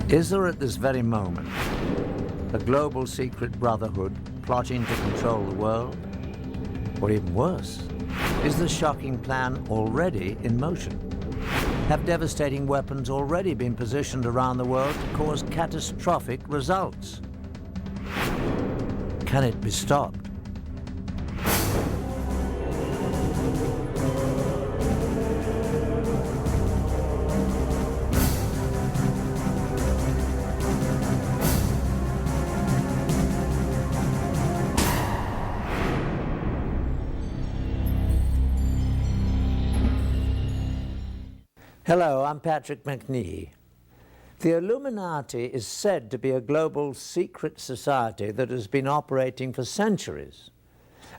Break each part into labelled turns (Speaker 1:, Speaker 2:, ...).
Speaker 1: Is there at this very moment a global secret brotherhood plotting to control the world? Or even worse, is the shocking plan already in motion? Have devastating weapons already been positioned around the world to cause catastrophic results? Can it be stopped? Hello, I'm Patrick Macnee. The Illuminati is said to be a global secret society that has been operating for centuries,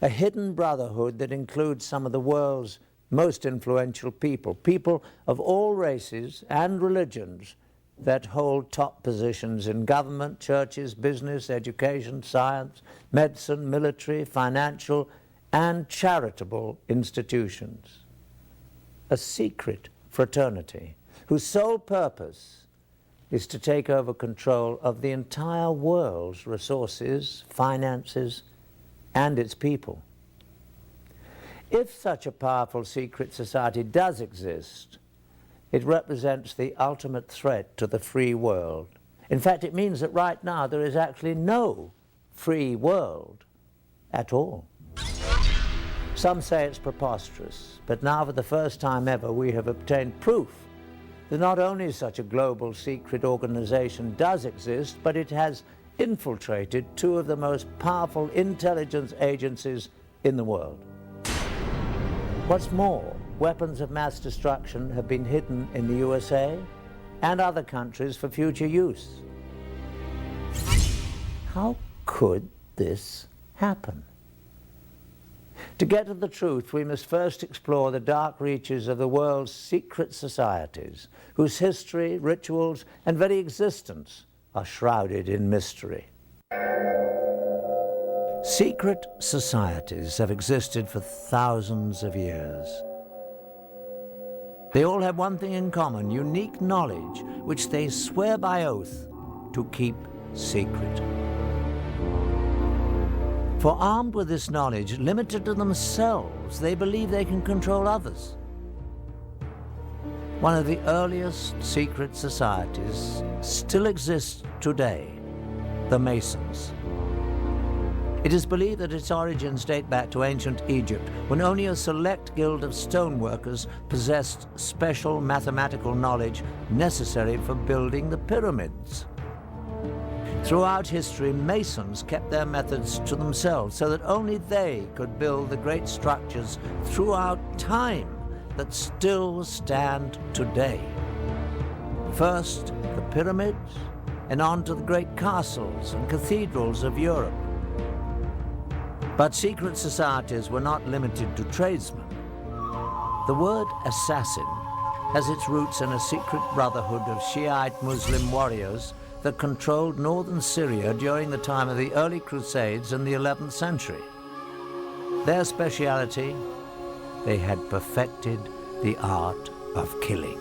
Speaker 1: a hidden brotherhood that includes some of the world's most influential people, people of all races and religions that hold top positions in government, churches, business, education, science, medicine, military, financial, and charitable institutions. A secret fraternity whose sole purpose is to take over control of the entire world's resources, finances, and its people. If such a powerful secret society does exist, it represents the ultimate threat to the free world. In fact, it means that right now there is actually no free world at all. Some say it's preposterous, but now for the first time ever we have obtained proof that not only such a global secret organization does exist, but it has infiltrated two of the most powerful intelligence agencies in the world. What's more, weapons of mass destruction have been hidden in the USA and other countries for future use. How could this happen? To get to the truth, we must first explore the dark reaches of the world's secret societies, whose history, rituals, and very existence are shrouded in mystery. Secret societies have existed for thousands of years. They all have one thing in common: unique knowledge, which they swear by oath to keep secret. For armed with this knowledge, limited to themselves, they believe they can control others. One of the earliest secret societies still exists today, the Masons. It is believed that its origins date back to ancient Egypt, when only a select guild of stoneworkers possessed special mathematical knowledge necessary for building the pyramids. Throughout history, Masons kept their methods to themselves so that only they could build the great structures throughout time that still stand today. First, the pyramids, and on to the great castles and cathedrals of Europe. But secret societies were not limited to tradesmen. The word assassin has its roots in a secret brotherhood of Shiite Muslim warriors that controlled northern Syria during the time of the early Crusades in the 11th century. Their speciality, they had perfected the art of killing.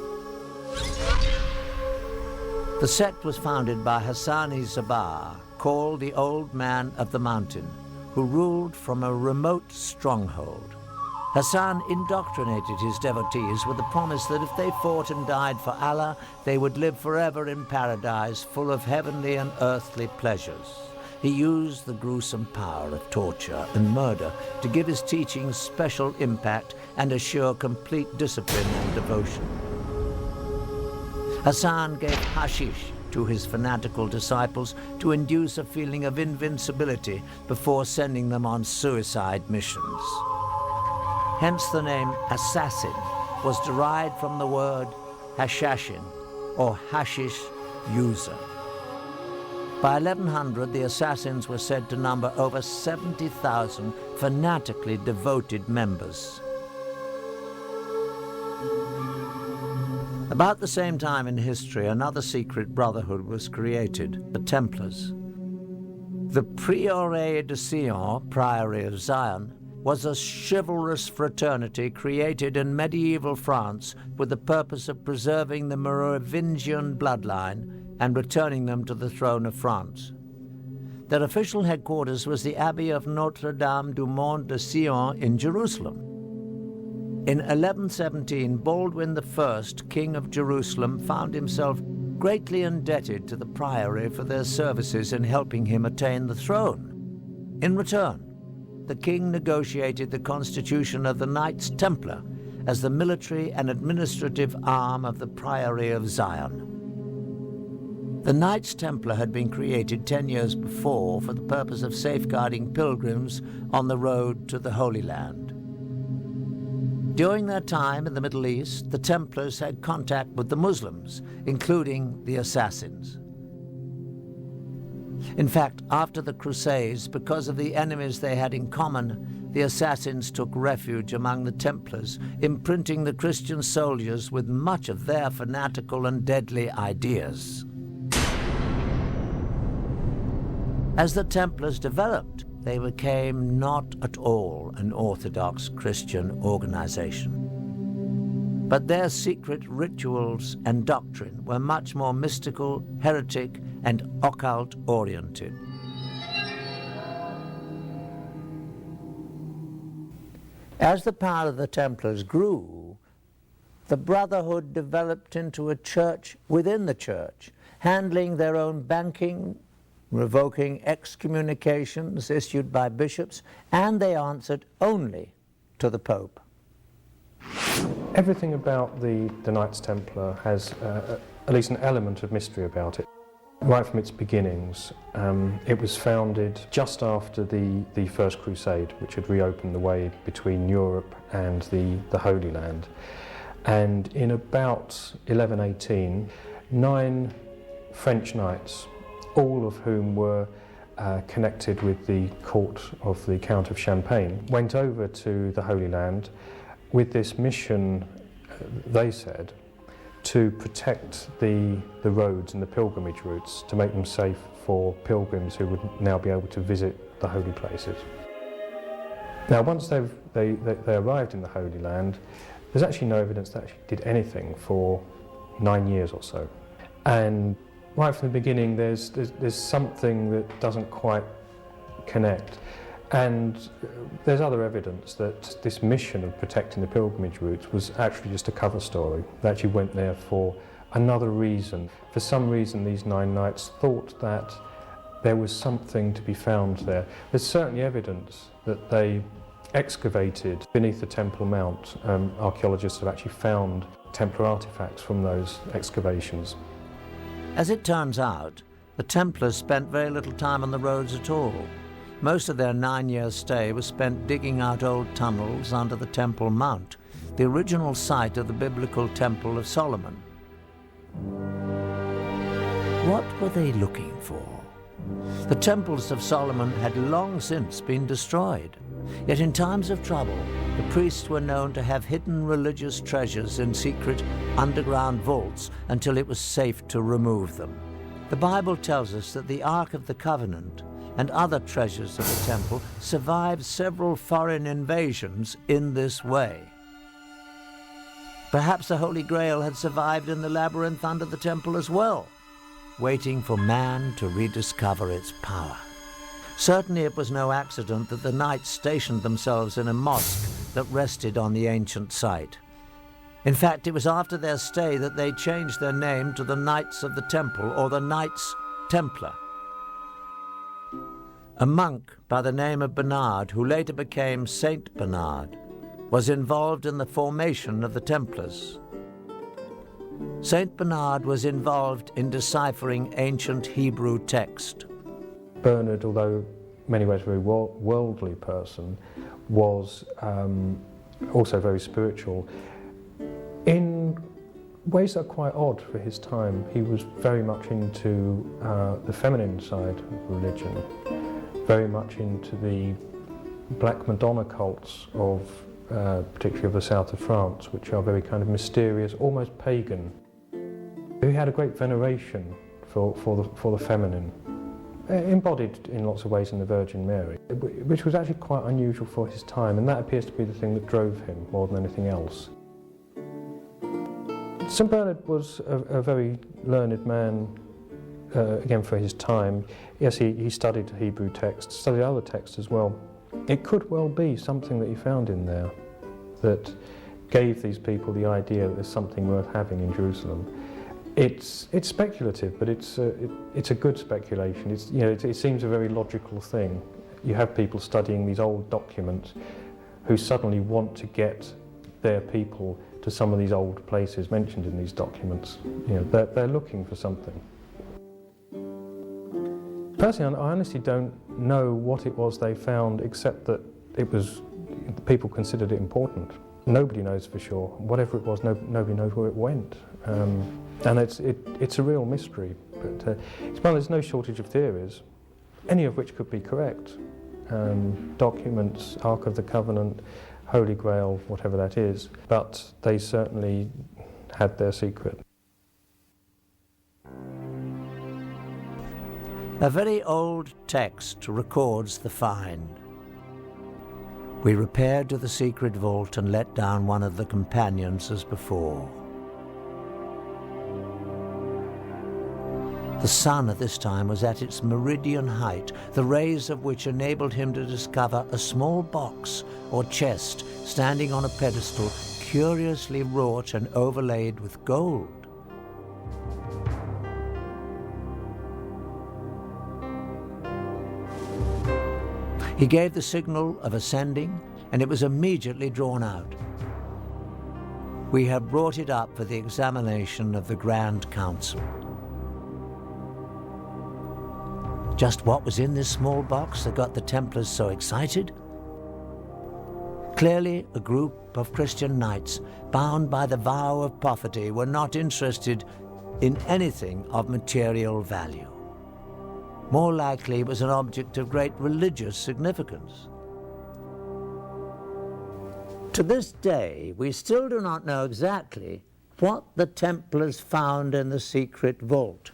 Speaker 1: The sect was founded by Hassan-i-Zabar, called the Old Man of the Mountain, who ruled from a remote stronghold. Hassan indoctrinated his devotees with the promise that if they fought and died for Allah, they would live forever in paradise full of heavenly and earthly pleasures. He used the gruesome power of torture and murder to give his teachings special impact and assure complete discipline and devotion. Hassan gave hashish to his fanatical disciples to induce a feeling of invincibility before sending them on suicide missions. Hence the name assassin was derived from the word hashashin, or hashish user. By 1100, the assassins were said to number over 70,000 fanatically devoted members. About the same time in history, another secret brotherhood was created, the Templars. The Priorato de Sion, Priory of Zion, was a chivalrous fraternity created in medieval France with the purpose of preserving the Merovingian bloodline and returning them to the throne of France. Their official headquarters was the Abbey of Notre-Dame du Mont de Sion in Jerusalem. In 1117, Baldwin I, King of Jerusalem, found himself greatly indebted to the priory for their services in helping him attain the throne. In return, the king negotiated the constitution of the Knights Templar as the military and administrative arm of the Priory of Zion. The Knights Templar had been created 10 years before for the purpose of safeguarding pilgrims on the road to the Holy Land. During their time in the Middle East, the Templars had contact with the Muslims, including the Assassins. In fact, after the Crusades, because of the enemies they had in common, the Assassins took refuge among the Templars, imprinting the Christian soldiers with much of their fanatical and deadly ideas. As the Templars developed, they became not at all an orthodox Christian organization. But their secret rituals and doctrine were much more mystical, heretic, and occult-oriented. As the power of the Templars grew, the Brotherhood developed into a church within the church, handling their own banking, revoking excommunications issued by bishops, and they answered only to the Pope.
Speaker 2: Everything about the Knights Templar has at least an element of mystery about it. Right from its beginnings, it was founded just after the First Crusade, which had reopened the way between Europe and the Holy Land. And in about 1118, 9 French knights, all of whom were connected with the court of the Count of Champagne, went over to the Holy Land with this mission, they said, to protect the roads and the pilgrimage routes, to make them safe for pilgrims who would now be able to visit the holy places. Now, once they arrived in the Holy Land, there's actually no evidence that actually did anything for 9 years or so. And right from the beginning, there's something that doesn't quite connect. And there's other evidence that this mission of protecting the pilgrimage routes was actually just a cover story. They actually went there for another reason. For some reason, these 9 knights thought that there was something to be found there. There's certainly evidence that they excavated beneath the Temple Mount. Archaeologists have actually found Templar artifacts from those excavations.
Speaker 1: As it turns out, the Templars spent very little time on the roads at all. Most of their 9-year stay was spent digging out old tunnels under the Temple Mount, the original site of the biblical Temple of Solomon. What were they looking for? The temples of Solomon had long since been destroyed. Yet in times of trouble, the priests were known to have hidden religious treasures in secret underground vaults until it was safe to remove them. The Bible tells us that the Ark of the Covenant and other treasures of the temple survived several foreign invasions in this way. Perhaps the Holy Grail had survived in the labyrinth under the temple as well, waiting for man to rediscover its power. Certainly it was no accident that the knights stationed themselves in a mosque that rested on the ancient site. In fact, it was after their stay that they changed their name to the Knights of the Temple, or the Knights Templar. A monk by the name of Bernard, who later became Saint Bernard, was involved in the formation of the Templars. Saint Bernard was involved in deciphering ancient Hebrew text.
Speaker 2: Bernard, although in many ways a very worldly person, was also very spiritual. In ways that are quite odd for his time, he was very much into the feminine side of religion, very much into the Black Madonna cults of particularly of the south of France, which are very kind of mysterious, almost pagan. He had a great veneration for the feminine, embodied in lots of ways in the Virgin Mary, which was actually quite unusual for his time, and that appears to be the thing that drove him more than anything else. St Bernard was a very learned man again for his time. Yes, he studied Hebrew texts, studied other texts as well. It could well be something that he found in there that gave these people the idea that there's something worth having in Jerusalem. It's speculative, but it's a good speculation. It seems a very logical thing. You have people studying these old documents who suddenly want to get their people to some of these old places mentioned in these documents. They're looking for something. Personally, I honestly don't know what it was they found, except that people considered it important. Nobody knows for sure. Whatever it was, nobody knows where it went. And it's a real mystery. But there's no shortage of theories, any of which could be correct. Documents, Ark of the Covenant, Holy Grail, whatever that is. But they certainly had their secret.
Speaker 1: A very old text records the find. We repaired to the secret vault and let down one of the companions as before. The sun at this time was at its meridian height, the rays of which enabled him to discover a small box or chest standing on a pedestal curiously wrought and overlaid with gold. He gave the signal of ascending, and it was immediately drawn out. We had brought it up for the examination of the Grand Council. Just what was in this small box that got the Templars so excited? Clearly, a group of Christian knights, bound by the vow of poverty, were not interested in anything of material value. More likely it was an object of great religious significance. To this day, we still do not know exactly what the Templars found in the secret vault.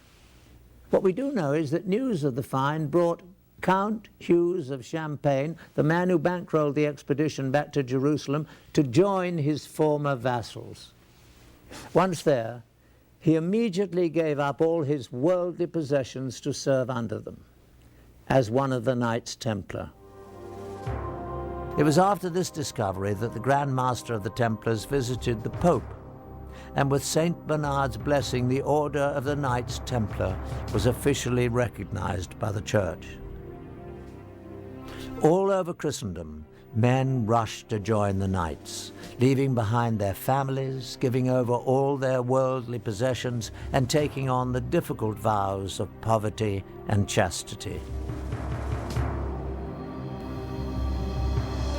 Speaker 1: What we do know is that news of the find brought Count Hughes of Champagne, the man who bankrolled the expedition back to Jerusalem, to join his former vassals. Once there, he immediately gave up all his worldly possessions to serve under them, as one of the Knights Templar. It was after this discovery that the Grand Master of the Templars visited the Pope, and with Saint Bernard's blessing, the Order of the Knights Templar was officially recognized by the Church. All over Christendom, men rushed to join the Knights, leaving behind their families, giving over all their worldly possessions, and taking on the difficult vows of poverty and chastity.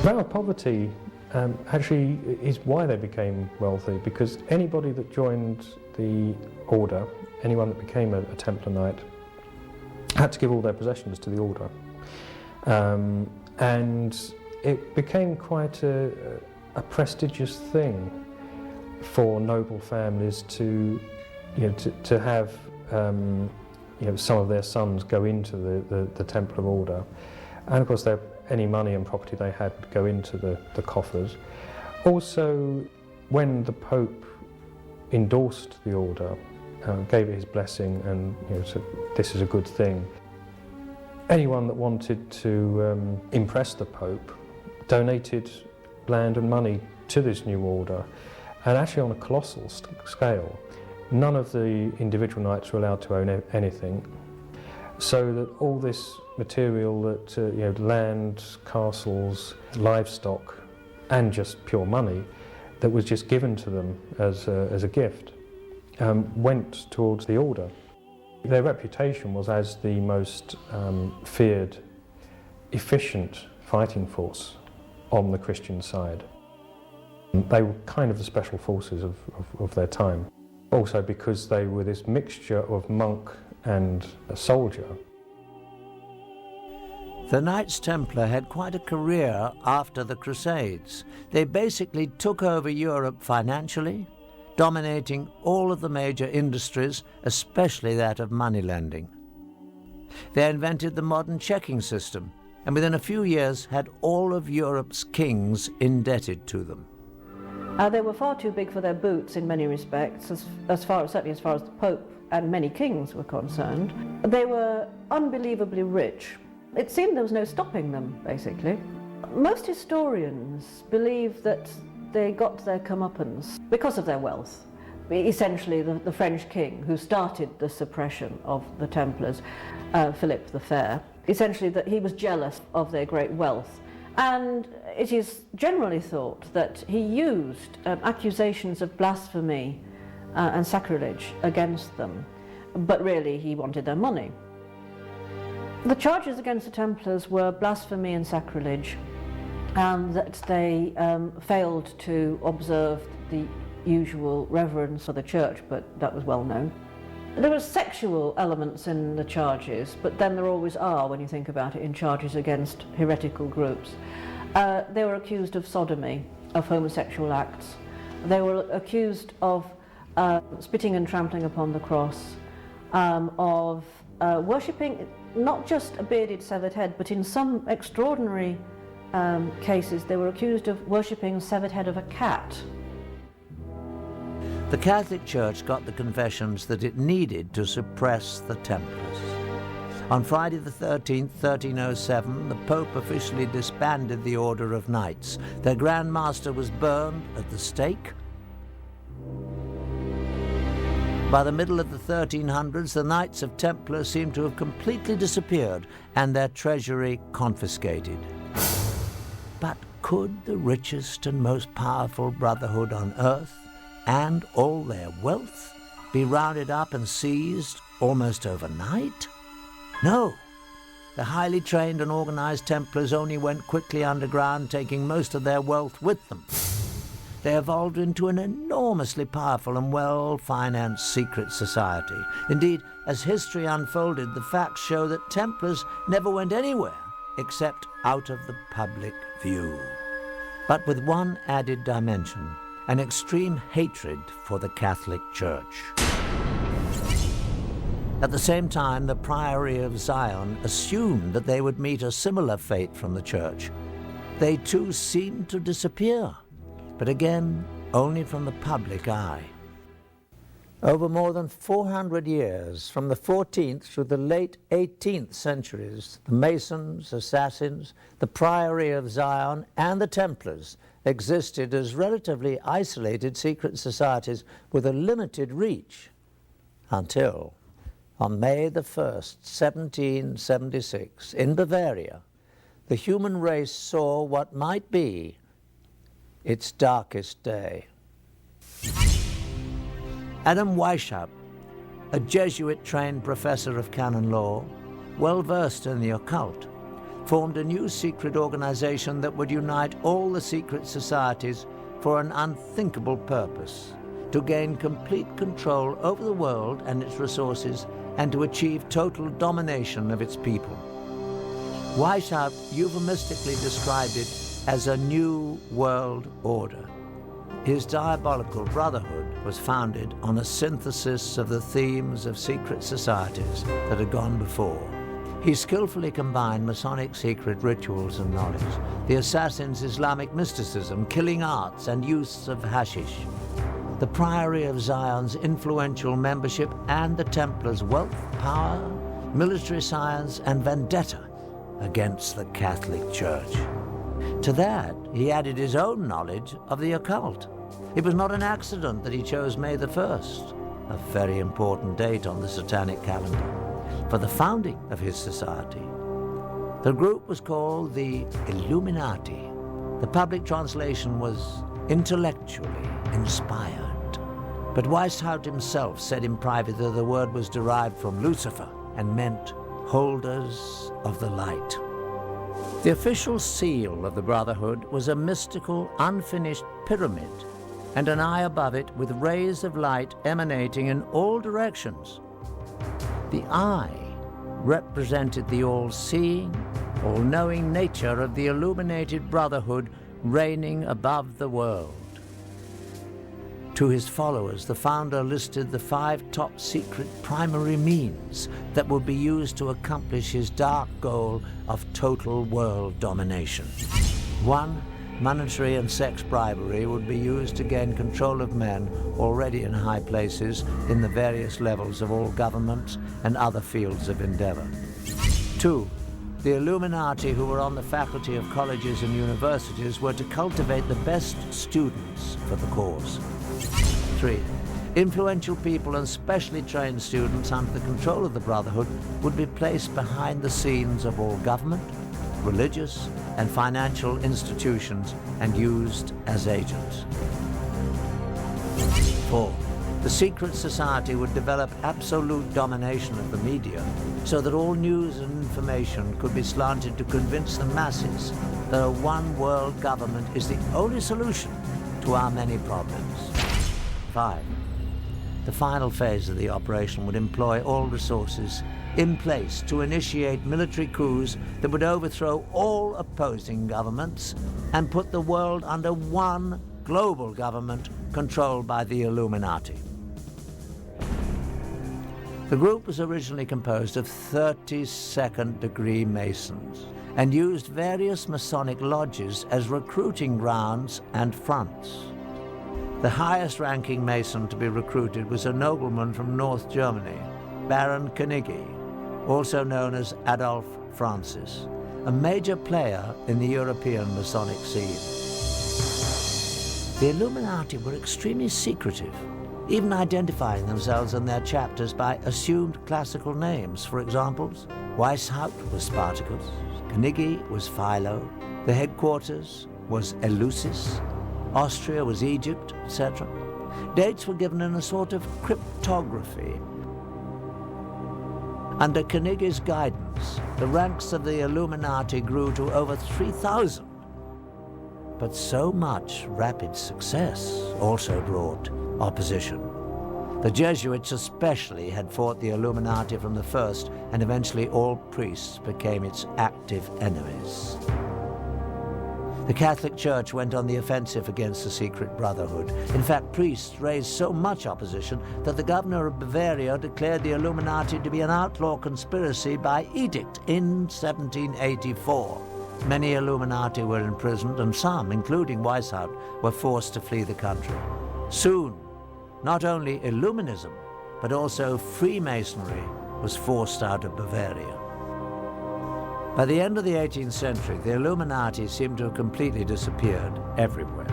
Speaker 2: Vow of poverty actually is why they became wealthy, because anybody that joined the order, anyone that became a Templar Knight, had to give all their possessions to the order. And it became quite a prestigious thing for noble families to have some of their sons go into the Templar order, and of course any money and property they had would go into the coffers. Also, when the Pope endorsed the order, gave it his blessing, and said this is a good thing, anyone that wanted to impress the Pope donated land and money to this new order, and actually on a colossal scale. None of the individual knights were allowed to own anything, so that all this material, that land, castles, livestock, and just pure money that was just given to them as a gift, went towards the order. Their reputation was as the most feared, efficient fighting force on the Christian side. They were kind of the special forces of their time. Also because they were this mixture of monk and a soldier.
Speaker 1: The Knights Templar had quite a career after the Crusades. They basically took over Europe financially, dominating all of the major industries, especially that of money lending. They invented the modern checking system, and within a few years had all of Europe's kings indebted to them.
Speaker 3: They were far too big for their boots in many respects, certainly as far as the Pope and many kings were concerned. They were unbelievably rich. It seemed there was no stopping them, basically. Most historians believe that they got their comeuppance because of their wealth. Essentially, the French king who started the suppression of the Templars, Philip the Fair, essentially that he was jealous of their great wealth. And it is generally thought that he used accusations of blasphemy and sacrilege against them, but really he wanted their money. The charges against the Templars were blasphemy and sacrilege, and that they failed to observe the usual reverence for the church, but that was well known. There were sexual elements in the charges, but then there always are, when you think about it, in charges against heretical groups. They were accused of sodomy, of homosexual acts. They were accused of spitting and trampling upon the cross, of worshipping not just a bearded severed head, but in some extraordinary cases they were accused of worshipping the severed head of a cat.
Speaker 1: The Catholic Church got the confessions that it needed to suppress the Templars. On Friday the 13th, 1307, the Pope officially disbanded the Order of Knights. Their Grand Master was burned at the stake. By the middle of the 1300s, the Knights of Templar seemed to have completely disappeared and their treasury confiscated. But could the richest and most powerful brotherhood on earth and all their wealth be rounded up and seized almost overnight? No. The highly trained and organized Templars only went quickly underground, taking most of their wealth with them. They evolved into an enormously powerful and well-financed secret society. Indeed, as history unfolded, the facts show that Templars never went anywhere except out of the public view. But with one added dimension: an extreme hatred for the Catholic Church. At the same time, the Priory of Sion assumed that they would meet a similar fate from the Church. They too seemed to disappear, but again, only from the public eye. Over more than 400 years, from the 14th through the late 18th centuries, the Masons, Assassins, the Priory of Sion, and the Templars existed as relatively isolated secret societies with a limited reach, until on May the 1st, 1776, in Bavaria, the human race saw what might be its darkest day. Adam Weishaupt, a Jesuit-trained professor of canon law, well-versed in the occult, formed a new secret organization that would unite all the secret societies for an unthinkable purpose: to gain complete control over the world and its resources, and to achieve total domination of its people. Weishaupt euphemistically described it as a new world order. His diabolical brotherhood was founded on a synthesis of the themes of secret societies that had gone before. He skillfully combined Masonic secret rituals and knowledge, the Assassins' Islamic mysticism, killing arts, and use of hashish, the Priory of Zion's influential membership, and the Templars' wealth, power, military science, and vendetta against the Catholic Church. To that, he added his own knowledge of the occult. It was not an accident that he chose May the 1st, a very important date on the satanic calendar, for the founding of his society. The group was called the Illuminati. The public translation was intellectually inspired. But Weishaupt himself said in private that the word was derived from Lucifer and meant holders of the light. The official seal of the Brotherhood was a mystical, unfinished pyramid, and an eye above it with rays of light emanating in all directions. The eye represented the all-seeing, all-knowing nature of the illuminated Brotherhood reigning above the world. To his followers, the founder listed the 5 top secret primary means that would be used to accomplish his dark goal of total world domination. 1. monetary and sex bribery would be used to gain control of men already in high places in the various levels of all governments and other fields of endeavor. 2. The Illuminati who were on the faculty of colleges and universities were to cultivate the best students for the cause. 3. Influential people and specially trained students under the control of the Brotherhood would be placed behind the scenes of all government, religious, and financial institutions and used as agents. 4. The secret society would develop absolute domination of the media so that all news and information could be slanted to convince the masses that a one-world government is the only solution to our many problems. 5. The final phase of the operation would employ all resources in place to initiate military coups that would overthrow all opposing governments and put the world under one global government controlled by the Illuminati. The group was originally composed of 32nd-degree Masons and used various Masonic lodges as recruiting grounds and fronts. The highest-ranking Mason to be recruited was a nobleman from North Germany, Baron Carnegie, also known as Adolf Francis, a major player in the European Masonic scene. The Illuminati were extremely secretive, even identifying themselves and their chapters by assumed classical names. For examples, Weishaupt was Spartacus, Carnegie was Philo, the headquarters was Eleusis, Austria was Egypt, etc. Dates were given in a sort of cryptography. Under Carnegie's guidance, the ranks of the Illuminati grew to over 3,000. But so much rapid success also brought opposition. The Jesuits especially had fought the Illuminati from the first, and eventually all priests became its active enemies. The Catholic Church went on the offensive against the secret brotherhood. In fact, priests raised so much opposition that the governor of Bavaria declared the Illuminati to be an outlaw conspiracy by edict in 1784. Many Illuminati were imprisoned, and some, including Weishaupt, were forced to flee the country. Soon, not only Illuminism, but also Freemasonry was forced out of Bavaria. By the end of the 18th century, the Illuminati seemed to have completely disappeared everywhere.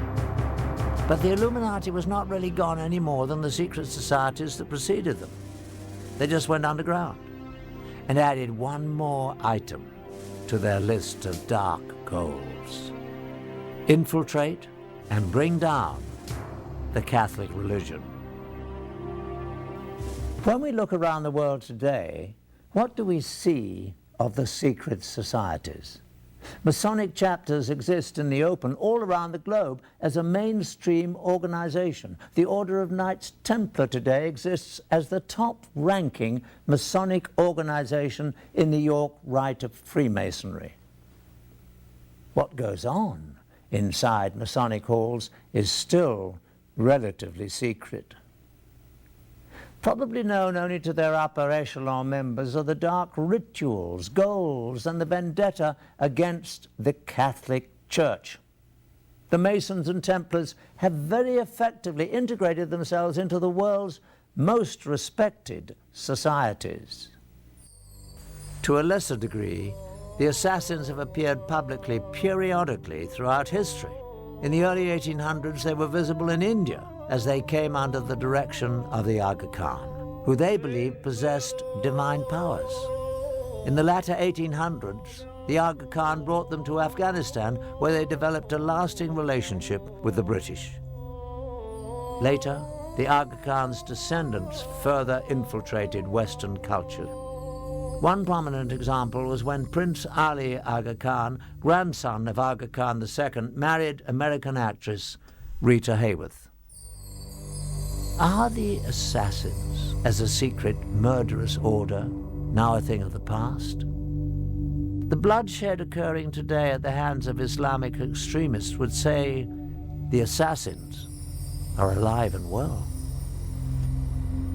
Speaker 1: But the Illuminati was not really gone any more than the secret societies that preceded them. They just went underground and added one more item to their list of dark goals: infiltrate and bring down the Catholic religion. When we look around the world today, what do we see of the secret societies? Masonic chapters exist in the open all around the globe as a mainstream organization. The Order of Knights Templar today exists as the top-ranking Masonic organization in the York Rite of Freemasonry. What goes on inside Masonic halls is still relatively secret. Probably known only to their upper echelon members are the dark rituals, goals, and the vendetta against the Catholic Church. The Masons and Templars have very effectively integrated themselves into the world's most respected societies. To a lesser degree, the Assassins have appeared publicly periodically throughout history. In the early 1800s, they were visible in India as they came under the direction of the Aga Khan, who they believed possessed divine powers. In the latter 1800s, the Aga Khan brought them to Afghanistan, where they developed a lasting relationship with the British. Later, the Aga Khan's descendants further infiltrated Western culture. One prominent example was when Prince Ali Aga Khan, grandson of Aga Khan II, married American actress Rita Hayworth. Are the Assassins, as a secret murderous order, now a thing of the past? The bloodshed occurring today at the hands of Islamic extremists would say the Assassins are alive and well.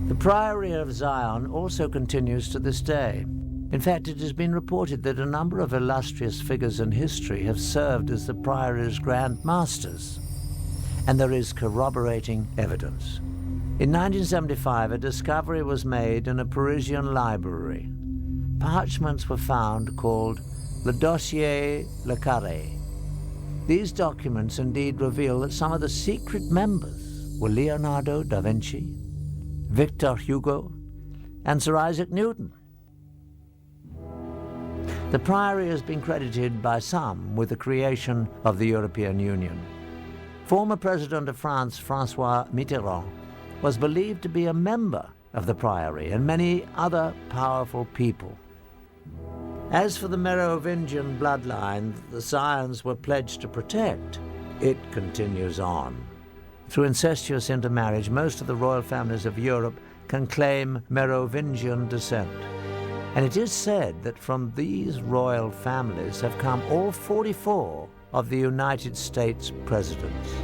Speaker 1: The Priory of Sion also continues to this day. In fact, it has been reported that a number of illustrious figures in history have served as the Priory's Grand Masters, and there is corroborating evidence. In 1975, a discovery was made in a Parisian library. Parchments were found called Le Dossier Le Carré. These documents indeed reveal that some of the secret members were Leonardo da Vinci, Victor Hugo, and Sir Isaac Newton. The Priory has been credited by some with the creation of the European Union. Former President of France, François Mitterrand, was believed to be a member of the Priory and many other powerful people. As for the Merovingian bloodline that the scions were pledged to protect, it continues on. Through incestuous intermarriage, most of the royal families of Europe can claim Merovingian descent. And it is said that from these royal families have come all 44 of the United States presidents.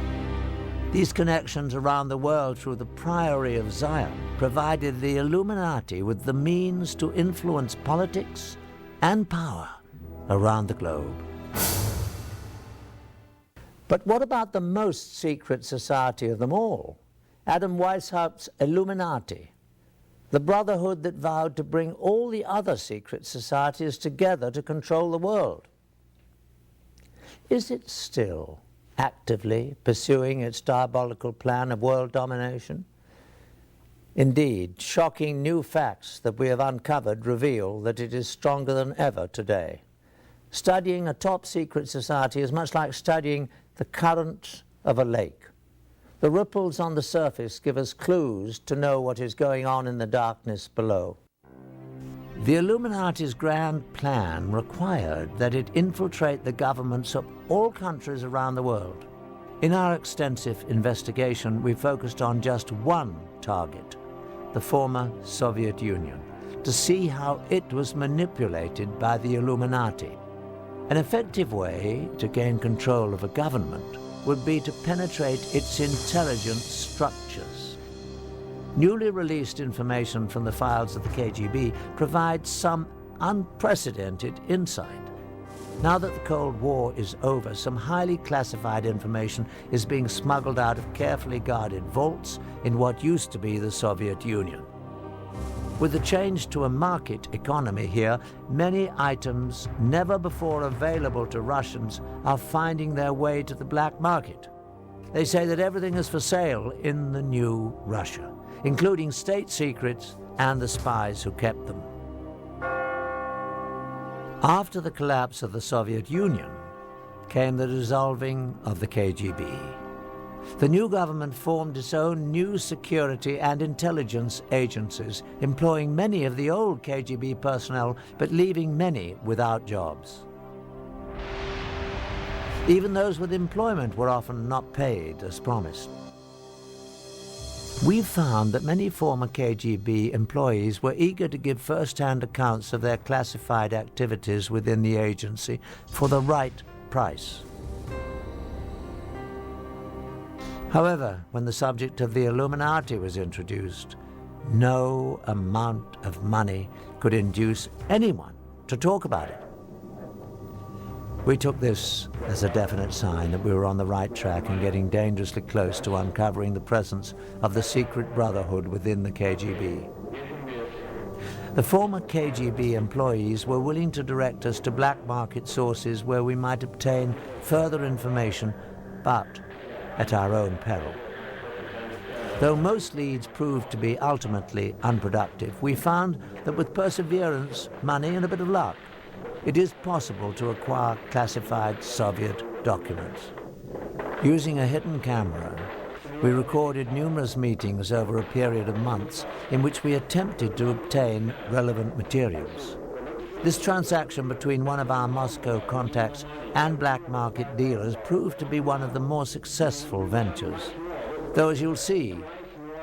Speaker 1: These connections around the world through the Priory of Zion provided the Illuminati with the means to influence politics and power around the globe. But what about the most secret society of them all? Adam Weishaupt's Illuminati, the brotherhood that vowed to bring all the other secret societies together to control the world. Is it still actively pursuing its diabolical plan of world domination? Indeed, shocking new facts that we have uncovered reveal that it is stronger than ever today. Studying a top-secret society is much like studying the current of a lake. The ripples on the surface give us clues to know what is going on in the darkness below. The Illuminati's grand plan required that it infiltrate the governments of all countries around the world. In our extensive investigation, we focused on just one target, the former Soviet Union, to see how it was manipulated by the Illuminati. An effective way to gain control of a government would be to penetrate its intelligence structures. Newly released information from the files of the KGB provides some unprecedented insight. Now that the Cold War is over, some highly classified information is being smuggled out of carefully guarded vaults in what used to be the Soviet Union. With the change to a market economy here, many items never before available to Russians are finding their way to the black market. They say that everything is for sale in the new Russia, including state secrets and the spies who kept them. After the collapse of the Soviet Union came the dissolving of the KGB. The new government formed its own new security and intelligence agencies, employing many of the old KGB personnel, but leaving many without jobs. Even those with employment were often not paid as promised. We found that many former KGB employees were eager to give first-hand accounts of their classified activities within the agency for the right price. However, when the subject of the Illuminati was introduced, no amount of money could induce anyone to talk about it. We took this as a definite sign that we were on the right track and getting dangerously close to uncovering the presence of the secret brotherhood within the KGB. The former KGB employees were willing to direct us to black market sources where we might obtain further information, but at our own peril. Though most leads proved to be ultimately unproductive, we found that with perseverance, money, and a bit of luck, it is possible to acquire classified Soviet documents. Using a hidden camera, we recorded numerous meetings over a period of months in which we attempted to obtain relevant materials. This transaction between one of our Moscow contacts and black market dealers proved to be one of the more successful ventures, though as you'll see,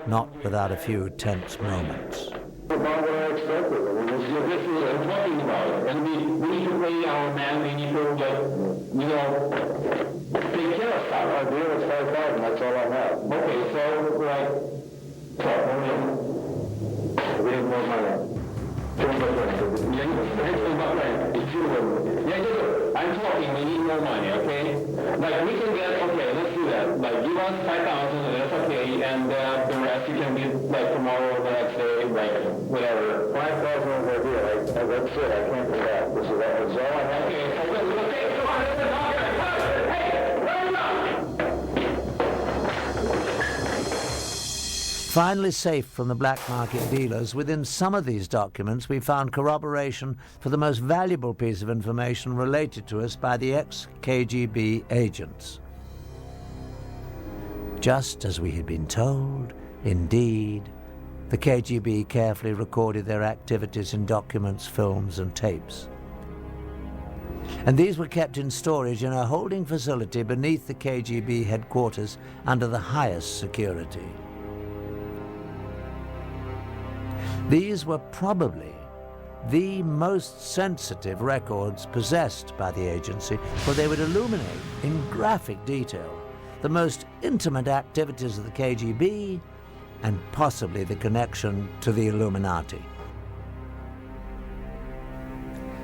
Speaker 1: not without a few tense moments.
Speaker 4: And we need to pay our man, we need to take care of stuff. Our deal is 5,000, that's all I have. Okay, so, we need more money. I'm talking, we need more money, okay? Like, we can get, okay, let's do that. Like, give us 5,000, that's okay, and the rest you can do, like, tomorrow or the next day, like, whatever. 5,000 is the idea, that's it, I can't do that. This is all I have. Okay, so let's take 200 $. Hey, run up!
Speaker 1: Finally safe from the black market dealers, within some of these documents we found corroboration for the most valuable piece of information related to us by the ex-KGB agents. Just as we had been told, indeed, the KGB carefully recorded their activities in documents, films, and tapes. And these were kept in storage in a holding facility beneath the KGB headquarters under the highest security. These were probably the most sensitive records possessed by the agency, for they would illuminate in graphic detail the most intimate activities of the KGB and possibly the connection to the Illuminati.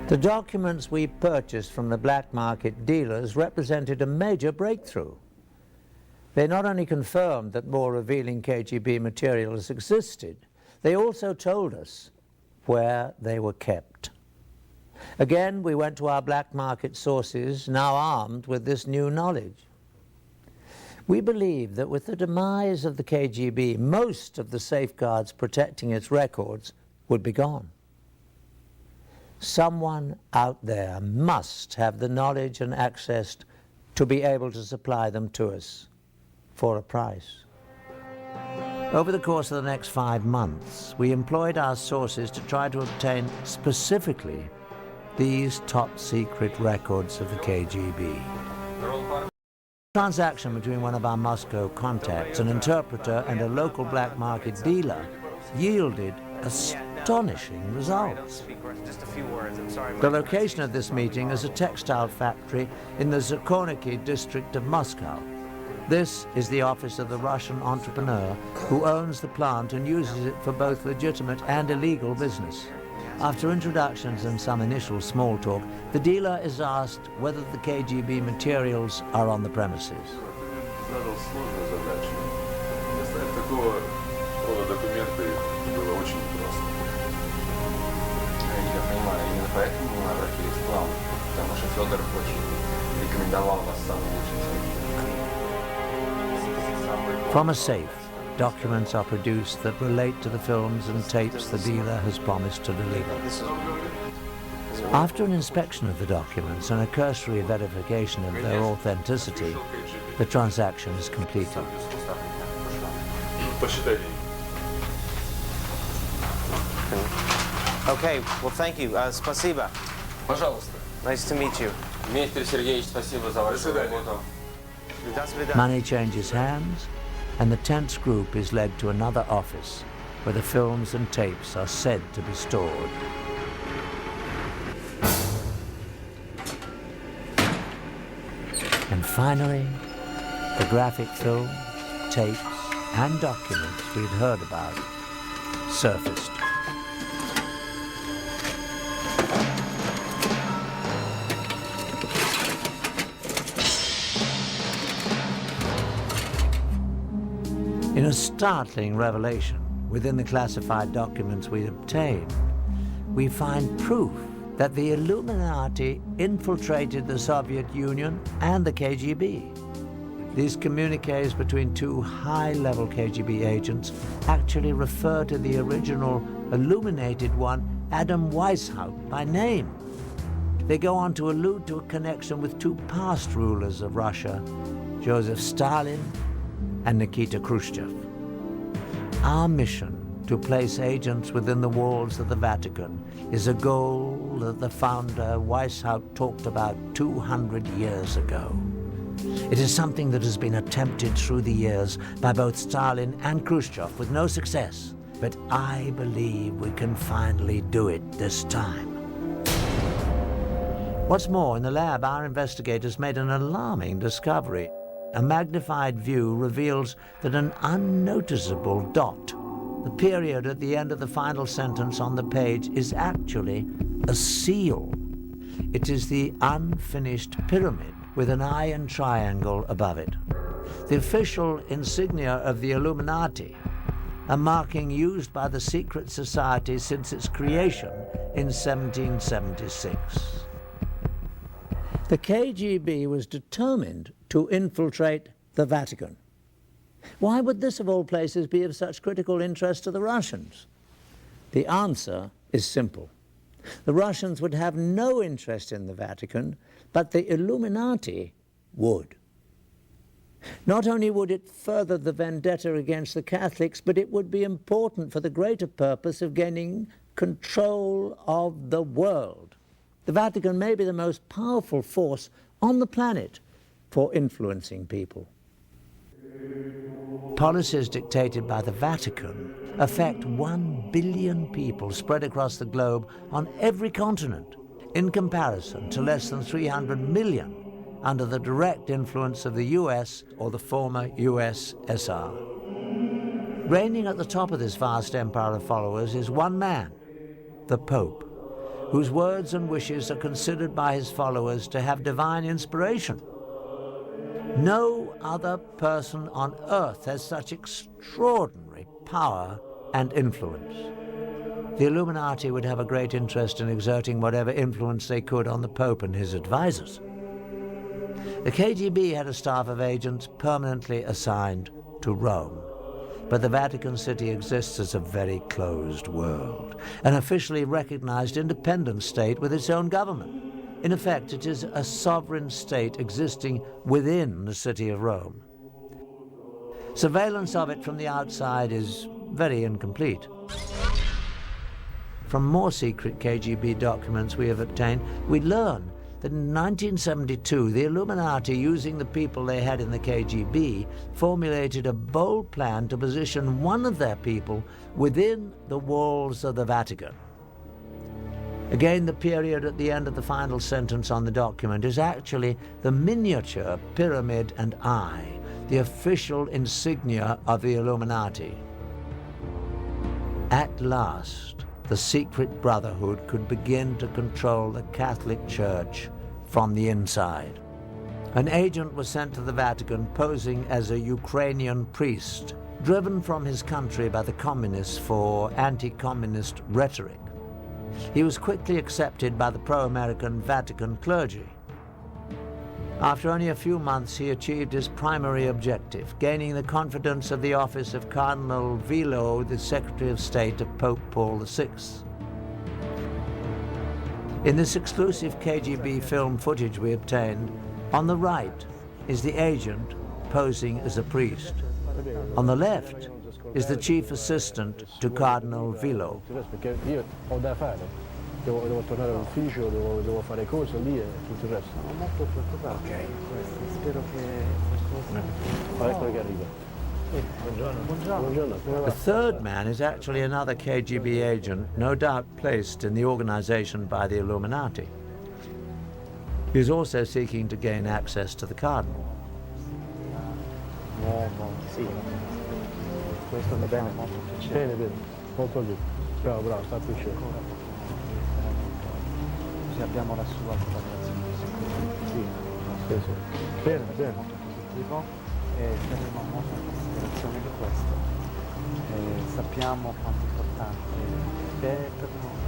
Speaker 1: The documents we purchased from the black market dealers represented a major breakthrough. They not only confirmed that more revealing KGB materials existed, they also told us where they were kept. Again, we went to our black market sources, now armed with this new knowledge. We believe that with the demise of the KGB, most of the safeguards protecting its records would be gone. Someone out there must have the knowledge and access to be able to supply them to us for a price. Over the course of the next 5 months, we employed our sources to try to obtain specifically these top-secret records of the KGB. A transaction between one of our Moscow contacts, an interpreter, and a local black market dealer yielded astonishing results. The location of this meeting is a textile factory in the Zakorniki district of Moscow. This is the office of the Russian entrepreneur who owns the plant and uses it for both legitimate and illegal business. After introductions and some initial small talk, the dealer is asked whether the KGB materials are on the premises. From a safe, documents are produced that relate to the films and tapes the dealer has promised to deliver. After an inspection of the documents and a cursory verification of their authenticity, the transaction is completed.
Speaker 5: Okay, well, thank you. Спасибо.
Speaker 6: Пожалуйста.
Speaker 5: Nice to meet you.
Speaker 6: Дмитрий Сергеевич, спасибо за вашу работу.
Speaker 1: Money changes hands, and the tense group is led to another office where the films and tapes are said to be stored. And finally, the graphic film, tapes, and documents we'd heard about surfaced. In a startling revelation within the classified documents we obtained, we find proof that the Illuminati infiltrated the Soviet Union and the KGB. These communiques between two high-level KGB agents actually refer to the original illuminated one, Adam Weishaupt, by name. They go on to allude to a connection with two past rulers of Russia, Joseph Stalin and Nikita Khrushchev. Our mission to place agents within the walls of the Vatican is a goal that the founder Weishaupt talked about 200 years ago. It is something that has been attempted through the years by both Stalin and Khrushchev with no success, but I believe we can finally do it this time. What's more, in the lab, our investigators made an alarming discovery. A magnified view reveals that an unnoticeable dot the period at the end of the final sentence on the page is actually a seal. It is the unfinished pyramid with an eye and triangle above it. The official insignia of the Illuminati, a marking used by the secret society since its creation in 1776. The KGB was determined to infiltrate the Vatican. Why would this, of all places, be of such critical interest to the Russians? The answer is simple. The Russians would have no interest in the Vatican, but the Illuminati would. Not only would it further the vendetta against the Catholics, but it would be important for the greater purpose of gaining control of the world. The Vatican may be the most powerful force on the planet for influencing people. Policies dictated by the Vatican affect 1 billion people spread across the globe on every continent, in comparison to less than 300 million under the direct influence of the US or the former USSR. Reigning at the top of this vast empire of followers is one man, the Pope, whose words and wishes are considered by his followers to have divine inspiration. No other person on earth has such extraordinary power and influence. The Illuminati would have a great interest in exerting whatever influence they could on the Pope and his advisors. The KGB had a staff of agents permanently assigned to Rome, but the Vatican City exists as a very closed world, an officially recognized independent state with its own government. In effect, it is a sovereign state existing within the city of Rome. Surveillance of it from the outside is very incomplete. From more secret KGB documents we have obtained, we learn that in 1972, the Illuminati, using the people they had in the KGB, formulated a bold plan to position one of their people within the walls of the Vatican. Again, the period at the end of the final sentence on the document is actually the miniature pyramid and eye, the official insignia of the Illuminati. At last, the secret brotherhood could begin to control the Catholic Church from the inside. An agent was sent to the Vatican posing as a Ukrainian priest, driven from his country by the communists for anti-communist rhetoric. He was quickly accepted by the pro-American Vatican clergy. After only a few months, he achieved his primary objective, gaining the confidence of the office of Cardinal Vilo, the Secretary of State of Pope Paul VI. In this exclusive KGB film footage we obtained, on the right is the agent posing as a priest. On the left is the chief assistant to Cardinal Vilo.
Speaker 7: Devo tornare all'ufficio, devo fare cose lì e tutto il resto. Molto preoccupato. Ok. Spero che ecco che arriva. Buongiorno.
Speaker 1: The third man is actually another KGB agent, no doubt placed in the organization by the Illuminati. He is also seeking to gain access to the cardinal.
Speaker 7: Sì. Questo va bene, molto piacere. Bene, molto bene. Bravo, sta a piacere. Abbiamo la sua collaborazione. Sì. Bene. Terremo molta considerazione di questo. Sappiamo quanto importante è per noi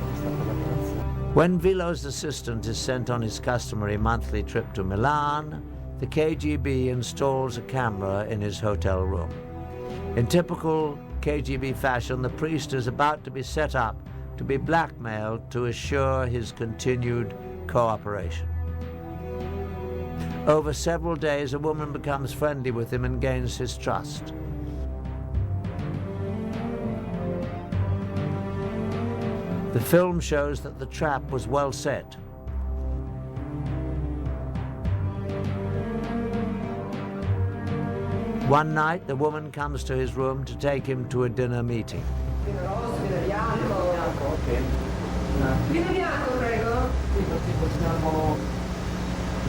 Speaker 7: questa collaborazione.
Speaker 1: When Vilo's assistant is sent on his customary monthly trip to Milan, the KGB installs a camera in his hotel room. In typical KGB fashion, the priest is about to be set up to be blackmailed to assure his continued cooperation. Over several days, a woman becomes friendly with him and gains his trust. The film shows that the trap was well set. One night, the woman comes to his room to take him to a dinner meeting.
Speaker 8: Vino bianco, prego.
Speaker 7: Possiamo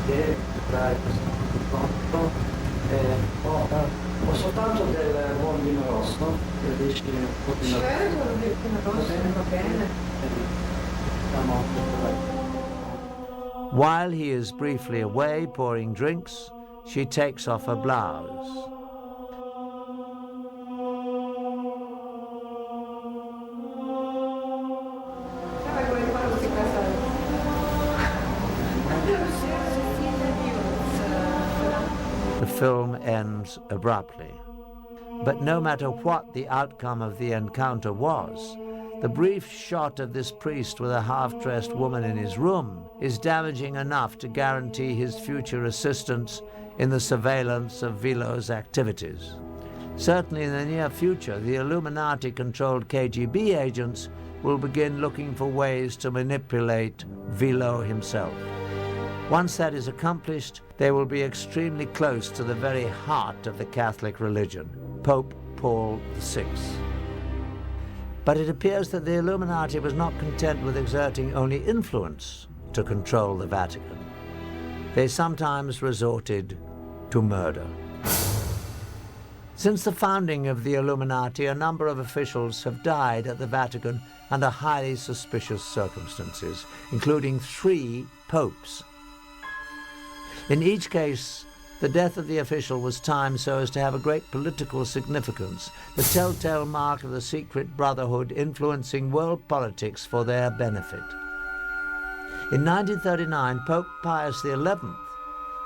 Speaker 7: vedere tra questo Ho soltanto del buon vino rosso, che dici un po' di
Speaker 8: Ci vede quello del vino rosso? Va bene.
Speaker 1: While he is briefly away pouring drinks, she takes off her blouse. The film ends abruptly. But no matter what the outcome of the encounter was, the brief shot of this priest with a half-dressed woman in his room is damaging enough to guarantee his future assistance in the surveillance of Vilo's activities. Certainly in the near future, the Illuminati-controlled KGB agents will begin looking for ways to manipulate Vilo himself. Once that is accomplished, they will be extremely close to the very heart of the Catholic religion, Pope Paul VI. But it appears that the Illuminati was not content with exerting only influence to control the Vatican. They sometimes resorted to murder. Since the founding of the Illuminati, a number of officials have died at the Vatican under highly suspicious circumstances, including 3 popes. In each case, the death of the official was timed so as to have a great political significance, the telltale mark of the secret brotherhood influencing world politics for their benefit. In 1939, Pope Pius XI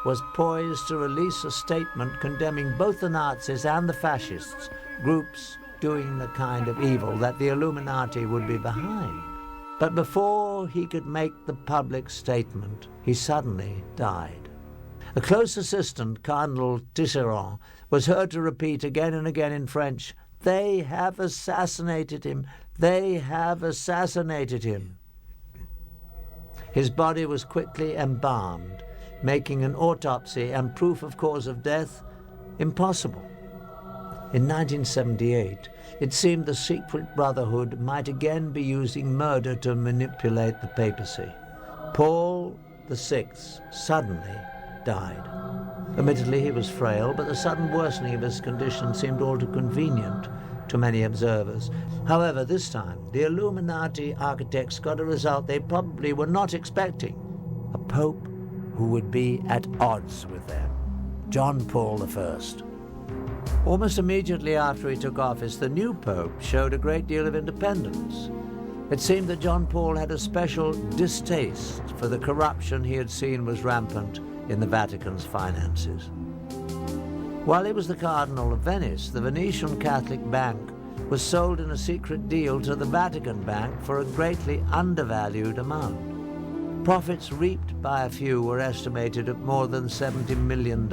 Speaker 1: was poised to release a statement condemning both the Nazis and the fascists, groups doing the kind of evil that the Illuminati would be behind. But before he could make the public statement, he suddenly died. A close assistant, Cardinal Tisserand, was heard to repeat again and again in French, "They have assassinated him! They have assassinated him!" His body was quickly embalmed, making an autopsy and proof of cause of death impossible. In 1978, it seemed the secret brotherhood might again be using murder to manipulate the papacy. Paul VI suddenly died. Admittedly, he was frail, but the sudden worsening of his condition seemed all too convenient to many observers. However, this time, the Illuminati architects got a result they probably were not expecting: a pope who would be at odds with them, John Paul I. Almost immediately after he took office, the new pope showed a great deal of independence. It seemed that John Paul had a special distaste for the corruption he had seen was rampant in the Vatican's finances. While he was the Cardinal of Venice, the Venetian Catholic Bank was sold in a secret deal to the Vatican Bank for a greatly undervalued amount. Profits reaped by a few were estimated at more than $70 million,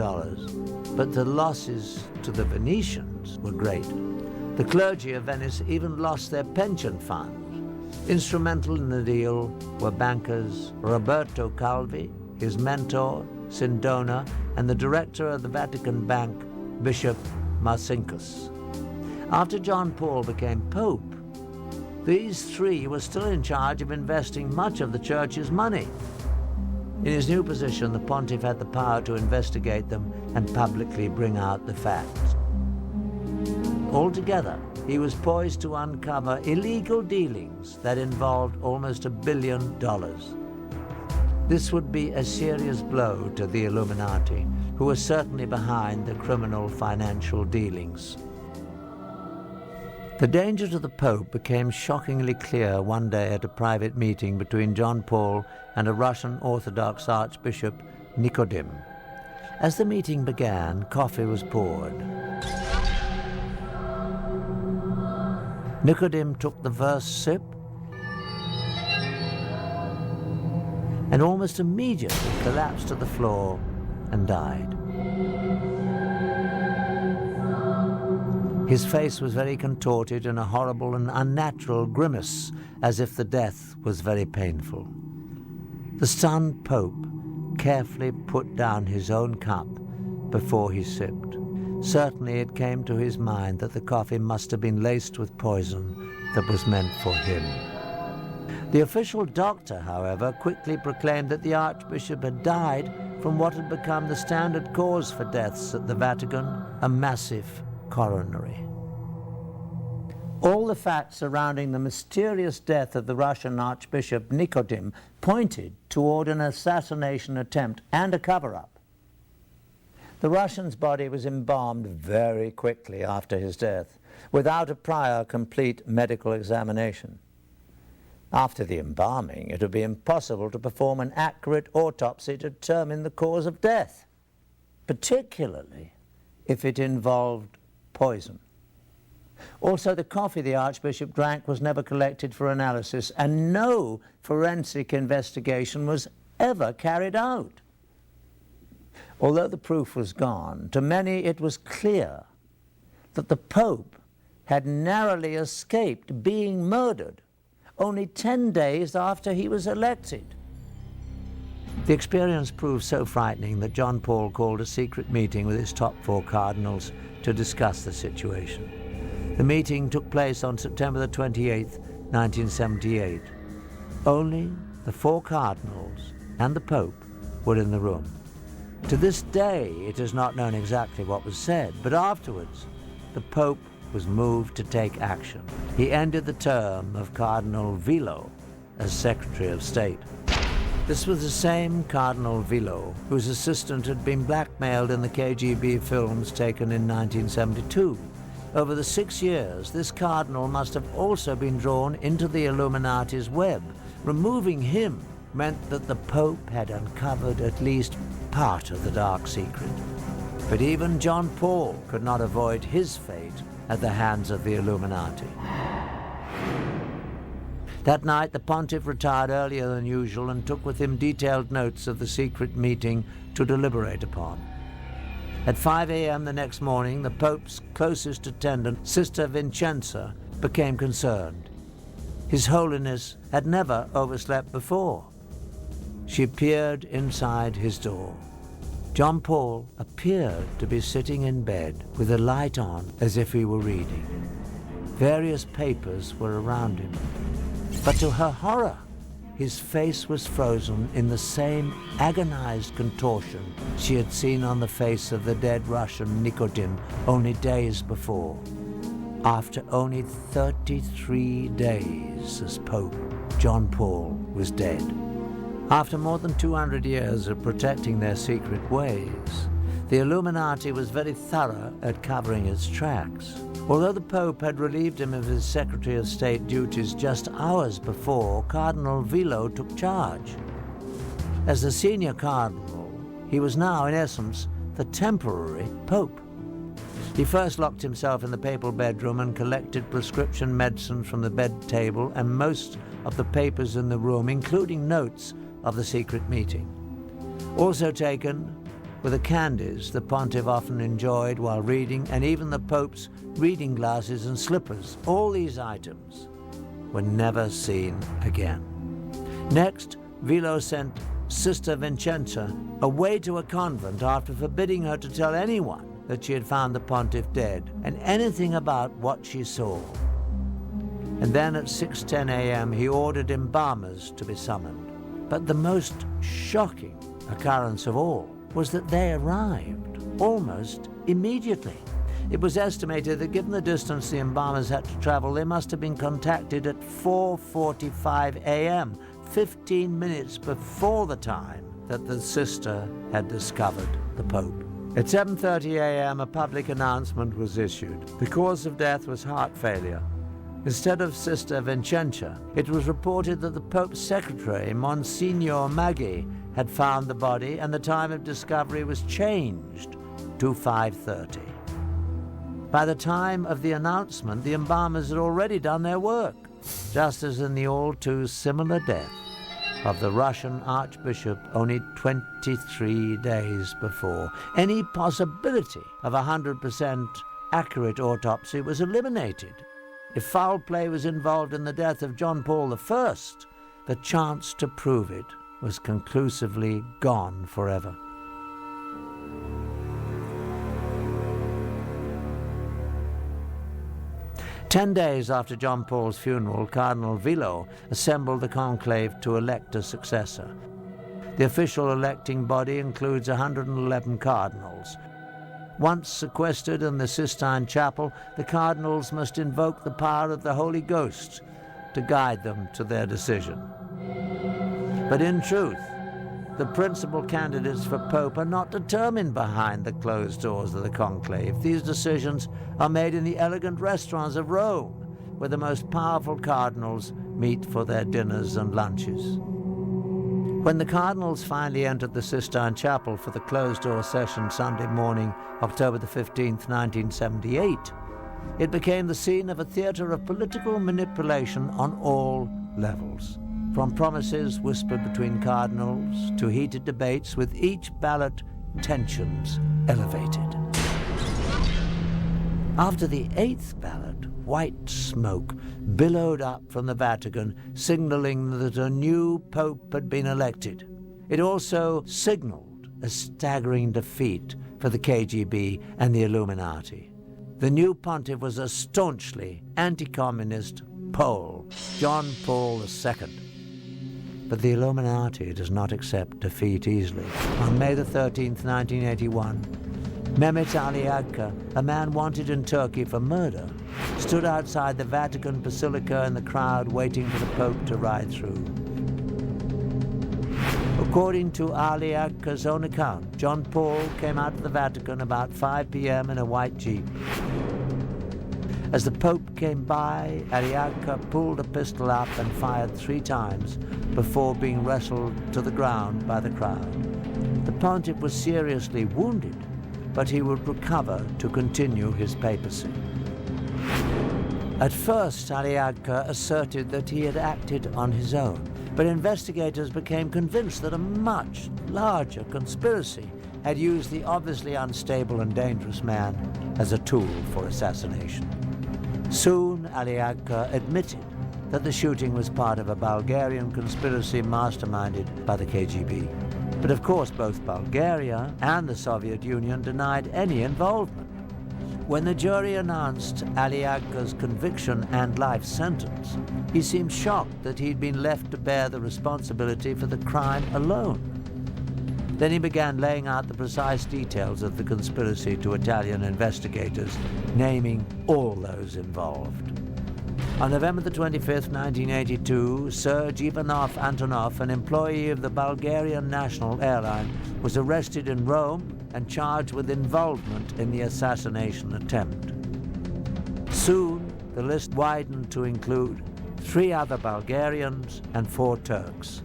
Speaker 1: but the losses to the Venetians were great. The clergy of Venice even lost their pension funds. Instrumental in the deal were bankers Roberto Calvi, his mentor, Sindona, and the director of the Vatican Bank, Bishop Marcinkus. After John Paul became Pope, these 3 were still in charge of investing much of the Church's money. In his new position, the pontiff had the power to investigate them and publicly bring out the facts. Altogether, he was poised to uncover illegal dealings that involved almost $1 billion. This would be a serious blow to the Illuminati, who were certainly behind the criminal financial dealings. The danger to the Pope became shockingly clear one day at a private meeting between John Paul and a Russian Orthodox Archbishop, Nicodim. As the meeting began, coffee was poured. Nicodim took the first sip and almost immediately collapsed to the floor and died. His face was very contorted in a horrible and unnatural grimace, as if the death was very painful. The stunned Pope carefully put down his own cup before he sipped. Certainly it came to his mind that the coffee must have been laced with poison that was meant for him. The official doctor, however, quickly proclaimed that the Archbishop had died from what had become the standard cause for deaths at the Vatican, a massive coronary. All the facts surrounding the mysterious death of the Russian Archbishop Nikodym pointed toward an assassination attempt and a cover-up. The Russian's body was embalmed very quickly after his death, without a prior complete medical examination. After the embalming, it would be impossible to perform an accurate autopsy to determine the cause of death, particularly if it involved poison. Also, the coffee the Archbishop drank was never collected for analysis, and no forensic investigation was ever carried out. Although the proof was gone, to many it was clear that the Pope had narrowly escaped being murdered only 10 days after he was elected. The experience proved so frightening that John Paul called a secret meeting with his top 4 cardinals to discuss the situation. The meeting took place on September the 28th, 1978. Only the 4 cardinals and the Pope were in the room. To this day, it is not known exactly what was said, but afterwards, the Pope was moved to take action. He ended the term of Cardinal Vilo as Secretary of State. This was the same Cardinal Vilo whose assistant had been blackmailed in the KGB films taken in 1972. Over the 6 years, this cardinal must have also been drawn into the Illuminati's web. Removing him meant that the Pope had uncovered at least part of the dark secret. But even John Paul could not avoid his fate at the hands of the Illuminati. That night, the pontiff retired earlier than usual and took with him detailed notes of the secret meeting to deliberate upon. At 5 a.m. the next morning, the Pope's closest attendant, Sister Vincenza, became concerned. His Holiness had never overslept before. She peered inside his door. John Paul appeared to be sitting in bed with a light on as if he were reading. Various papers were around him. But to her horror, his face was frozen in the same agonized contortion she had seen on the face of the dead Russian Nikodym only days before. After only 33 days as Pope, John Paul was dead. After more than 200 years of protecting their secret ways, the Illuminati was very thorough at covering its tracks. Although the Pope had relieved him of his Secretary of State duties just hours before, Cardinal Vilo took charge. As the senior cardinal, he was now, in essence, the temporary Pope. He first locked himself in the papal bedroom and collected prescription medicine from the bed table and most of the papers in the room, including notes of the secret meeting. Also taken were the candies the pontiff often enjoyed while reading, and even the Pope's reading glasses and slippers. All these items were never seen again. Next, Vilo sent Sister Vincenza away to a convent after forbidding her to tell anyone that she had found the pontiff dead and anything about what she saw. And then at 6:10 a.m. he ordered embalmers to be summoned. But the most shocking occurrence of all was that they arrived almost immediately. It was estimated that given the distance the embalmers had to travel, they must have been contacted at 4:45 a.m., 15 minutes before the time that the sister had discovered the Pope. At 7:30 a.m., a public announcement was issued. The cause of death was heart failure. Instead of Sister Vincenza, it was reported that the Pope's secretary, Monsignor Maggi, had found the body, and the time of discovery was changed to 5:30. By the time of the announcement, the embalmers had already done their work, just as in the all-too-similar death of the Russian Archbishop only 23 days before. Any possibility of 100% accurate autopsy was eliminated. If foul play was involved in the death of John Paul I, the chance to prove it was conclusively gone forever. Ten days after John Paul's funeral, Cardinal Vilo assembled the conclave to elect a successor. The official electing body includes 111 cardinals. Once sequestered in the Sistine Chapel, the cardinals must invoke the power of the Holy Ghost to guide them to their decision. But in truth, the principal candidates for Pope are not determined behind the closed doors of the conclave. These decisions are made in the elegant restaurants of Rome, where the most powerful cardinals meet for their dinners and lunches. When the cardinals finally entered the Sistine Chapel for the closed-door session Sunday morning, October the 15th, 1978, it became the scene of a theater of political manipulation on all levels. From promises whispered between cardinals to heated debates, with each ballot tensions elevated. After the 8th ballot, white smoke billowed up from the Vatican, signaling that a new pope had been elected. It also signaled a staggering defeat for the KGB and the Illuminati. The new pontiff was a staunchly anti-communist Pole, John Paul II. But the Illuminati does not accept defeat easily. On May the 13th, 1981, Mehmet Ali Agca, a man wanted in Turkey for murder, stood outside the Vatican Basilica in the crowd waiting for the Pope to ride through. According to Ali Agca's own account, John Paul came out of the Vatican about 5 p.m. in a white Jeep. As the Pope came by, Ali Agca pulled a pistol up and fired 3 times before being wrestled to the ground by the crowd. The pontiff was seriously wounded, but he would recover to continue his papacy. At first, Ali Agca asserted that he had acted on his own, but investigators became convinced that a much larger conspiracy had used the obviously unstable and dangerous man as a tool for assassination. Soon, Ali Agca admitted that the shooting was part of a Bulgarian conspiracy masterminded by the KGB. But of course, both Bulgaria and the Soviet Union denied any involvement. When the jury announced Ali Agca's conviction and life sentence, he seemed shocked that he'd been left to bear the responsibility for the crime alone. Then he began laying out the precise details of the conspiracy to Italian investigators, naming all those involved. On November the 25th, 1982, Serge Ivanov Antonov, an employee of the Bulgarian National Airline, was arrested in Rome and charged with involvement in the assassination attempt. Soon, the list widened to include 3 other Bulgarians and 4 Turks.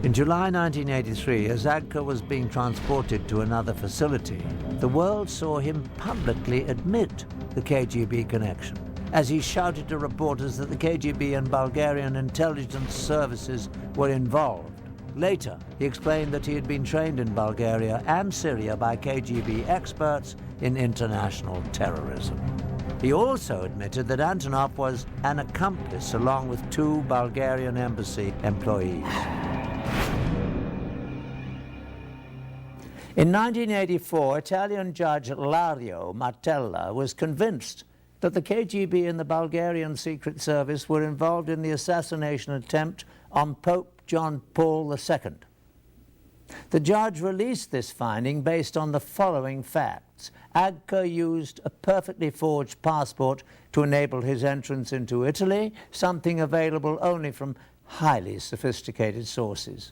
Speaker 1: In July 1983, as Agca was being transported to another facility, the world saw him publicly admit the KGB connection, as he shouted to reporters that the KGB and Bulgarian intelligence services were involved. Later, he explained that he had been trained in Bulgaria and Syria by KGB experts in international terrorism. He also admitted that Antonov was an accomplice along with 2 Bulgarian embassy employees. In 1984, Italian judge Lario Martella was convinced that the KGB and the Bulgarian Secret Service were involved in the assassination attempt on Pope John Paul II. The judge released this finding based on the following facts. Agca used a perfectly forged passport to enable his entrance into Italy, something available only from highly sophisticated sources.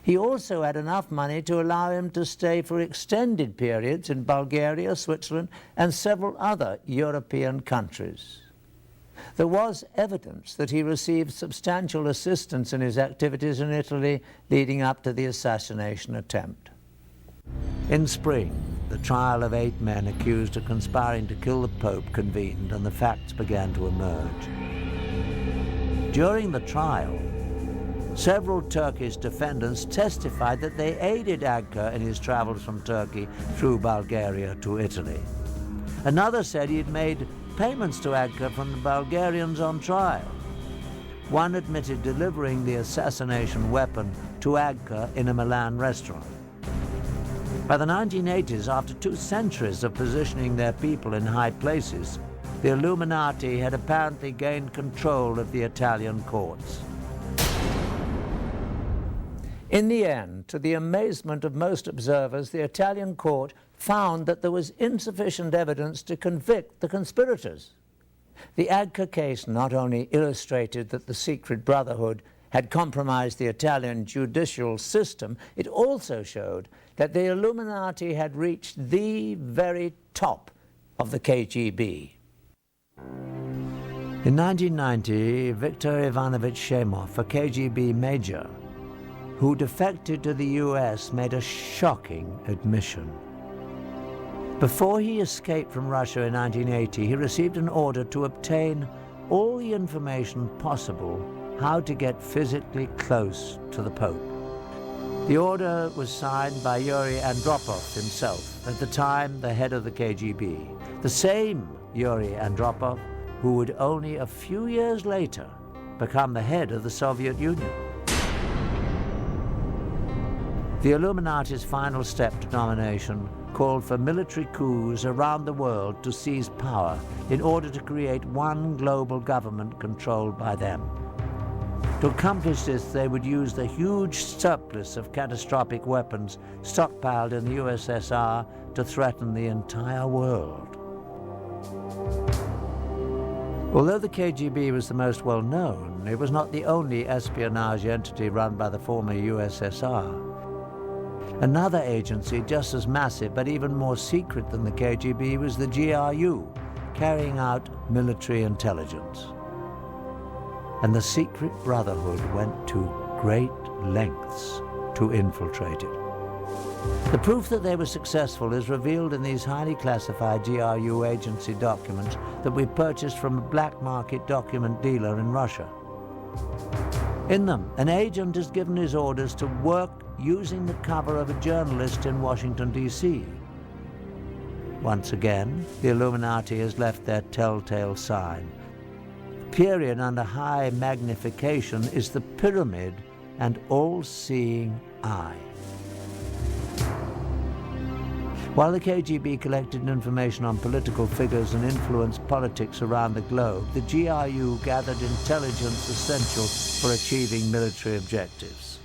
Speaker 1: He also had enough money to allow him to stay for extended periods in Bulgaria, Switzerland, and several other European countries. There was evidence that he received substantial assistance in his activities in Italy leading up to the assassination attempt. In spring, the trial of 8 men accused of conspiring to kill the Pope convened, and the facts began to emerge. During the trial, several Turkish defendants testified that they aided Agca in his travels from Turkey through Bulgaria to Italy. Another said he had made payments to Agca from the Bulgarians on trial. One admitted delivering the assassination weapon to Agca in a Milan restaurant. By the 1980s, after 2 centuries of positioning their people in high places, the Illuminati had apparently gained control of the Italian courts. In the end, to the amazement of most observers, the Italian court found that there was insufficient evidence to convict the conspirators. The Agca case not only illustrated that the secret brotherhood had compromised the Italian judicial system, it also showed that the Illuminati had reached the very top of the KGB. In 1990, Viktor Ivanovich Shemov, a KGB major who defected to the US, made a shocking admission. Before he escaped from Russia in 1980, he received an order to obtain all the information possible how to get physically close to the Pope. The order was signed by Yuri Andropov himself, at the time the head of the KGB, the same Yuri Andropov who would only a few years later become the head of the Soviet Union. The Illuminati's final step to domination called for military coups around the world to seize power in order to create one global government controlled by them. To accomplish this, they would use the huge surplus of catastrophic weapons stockpiled in the USSR to threaten the entire world. Although the KGB was the most well-known, it was not the only espionage entity run by the former USSR. Another agency just as massive but even more secret than the KGB was the GRU, carrying out military intelligence. And the secret brotherhood went to great lengths to infiltrate it. The proof that they were successful is revealed in these highly classified GRU agency documents that we purchased from a black market document dealer in Russia. In them, an agent is given his orders to work using the cover of a journalist in Washington, D.C. Once again, the Illuminati has left their telltale sign. The period under high magnification is the pyramid and all-seeing eye. While the KGB collected information on political figures and influenced politics around the globe, the GRU gathered intelligence essential for achieving military objectives.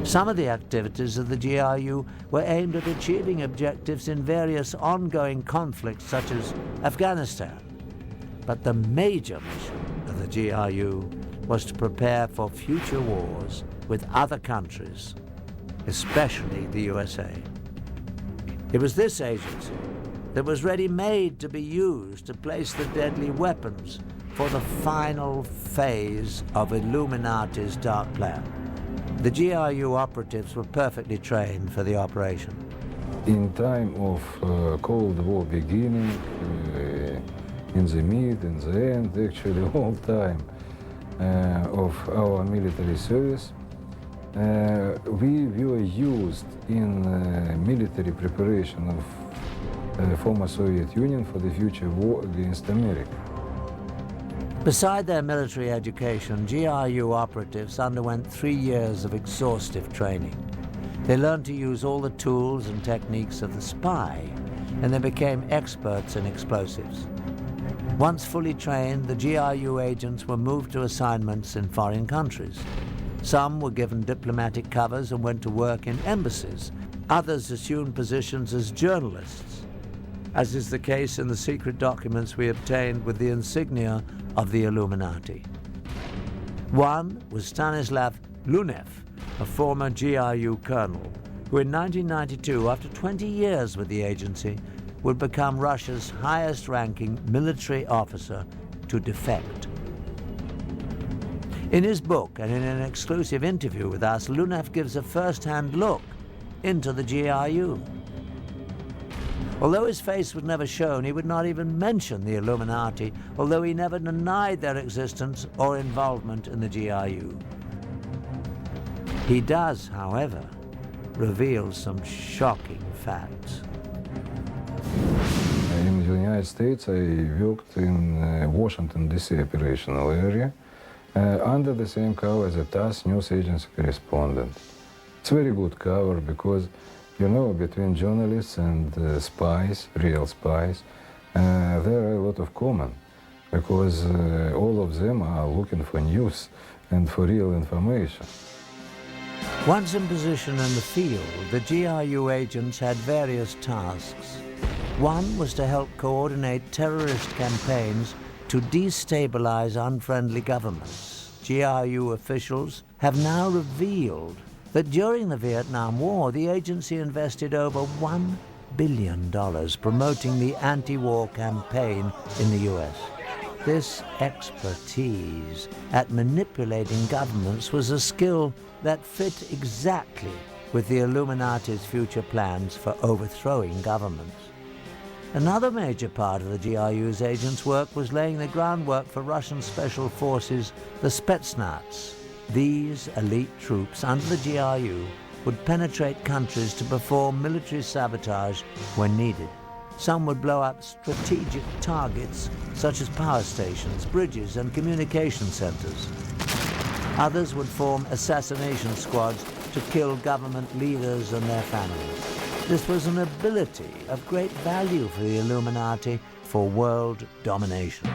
Speaker 1: Some of the activities of the GRU were aimed at achieving objectives in various ongoing conflicts such as Afghanistan. But the major mission of the GRU was to prepare for future wars with other countries, especially the USA. It was this agency that was ready-made to be used to place the deadly weapons for the final phase of Illuminati's dark plan. The GRU operatives were perfectly trained for the operation.
Speaker 9: In time of Cold War beginning, in the mid, in the end, actually all time of our military service, we were used in military preparation of former Soviet Union for the future war against America.
Speaker 1: Beside their military education, GRU operatives underwent 3 years of exhaustive training. They learned to use all the tools and techniques of the spy, and they became experts in explosives. Once fully trained, the GRU agents were moved to assignments in foreign countries. Some were given diplomatic covers and went to work in embassies. Others assumed positions as journalists, as is the case in the secret documents we obtained with the insignia of the Illuminati. One was Stanislav Lunev, a former GRU colonel, who in 1992, after 20 years with the agency, would become Russia's highest-ranking military officer to defect. In his book and in an exclusive interview with us, Lunev gives a first-hand look into the GRU. Although his face was never shown, he would not even mention the Illuminati, although he never denied their existence or involvement in the GRU. He does, however, reveal some shocking facts.
Speaker 9: In the United States, I worked in Washington, D.C. operational area under the same cover as a TASS news agency correspondent. It's a very good cover because, you know, between journalists and spies, real spies, there are a lot of common because all of them are looking for news and for real information.
Speaker 1: Once in position in the field, the GRU agents had various tasks. One was to help coordinate terrorist campaigns to destabilize unfriendly governments. GRU officials have now revealed that during the Vietnam War, the agency invested over $1 billion promoting the anti-war campaign in the US. This expertise at manipulating governments was a skill that fit exactly with the Illuminati's future plans for overthrowing governments. Another major part of the GRU's agents' work was laying the groundwork for Russian special forces, the Spetsnaz. These elite troops under the GRU would penetrate countries to perform military sabotage when needed. Some would blow up strategic targets such as power stations, bridges, and communication centers. Others would form assassination squads to kill government leaders and their families. This was an ability of great value for the Illuminati for world domination.